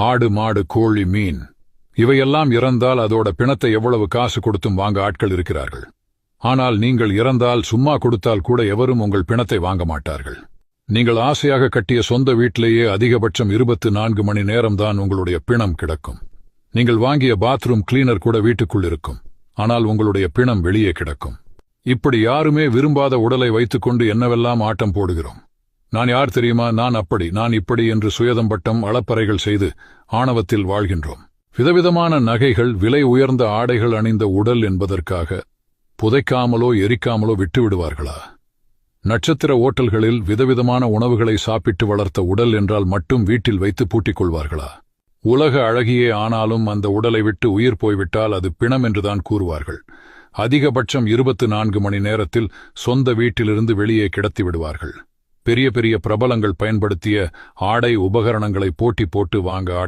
ஆடு, மாடு, கோழி, மீன் இவையெல்லாம் இறந்தால் அதோட பிணத்தை எவ்வளவு காசு கொடுத்தும் வாங்க ஆட்கள் இருக்கிறார்கள். ஆனால் நீங்கள் இறந்தால் சும்மா கொடுத்தால் கூட எவரும் உங்கள் பிணத்தை வாங்க மாட்டார்கள். நீங்கள் ஆசையாக கட்டிய சொந்த வீட்டிலேயே அதிகபட்சம் 24 மணி நேரம்தான் உங்களுடைய பிணம் கிடக்கும். நீங்கள் வாங்கிய பாத்ரூம் கிளீனர் கூட வீட்டுக்குள் இருக்கும். ஆனால் உங்களுடைய பிணம் வெளியே கிடக்கும். இப்படி யாருமே விரும்பாத உடலை வைத்துக்கொண்டு என்னவெல்லாம் ஆட்டம் போடுகிறோம். நான் யார் தெரியுமா, நான் அப்படி, நான் இப்படி என்று சுயதம்பட்டம் அளப்பறைகள் செய்து ஆணவத்தில் வாழ்கின்றோம். விதவிதமான நகைகள், விலை உயர்ந்த ஆடைகள் அணிந்த உடல் என்பதற்காக புதைக்காமலோ எரிக்காமலோ விட்டுவிடுவார்களா? நட்சத்திர ஓட்டல்களில் விதவிதமான உணவுகளை சாப்பிட்டு வளர்த்த உடல் என்றால் மட்டும் வீட்டில் வைத்து பூட்டிக் கொள்வார்களா? உலக அழகியே ஆனாலும் அந்த உடலை விட்டு உயிர் போய்விட்டால் அது பிணம் என்றுதான் கூறுவார்கள். அதிகபட்சம் 24 மணி நேரத்தில் சொந்த வீட்டிலிருந்து வெளியே கிடத்தி விடுவார்கள். பெரிய பெரிய பிரபலங்கள் பயன்படுத்திய ஆடை உபகரணங்களை போட்டி போட்டு வாங்க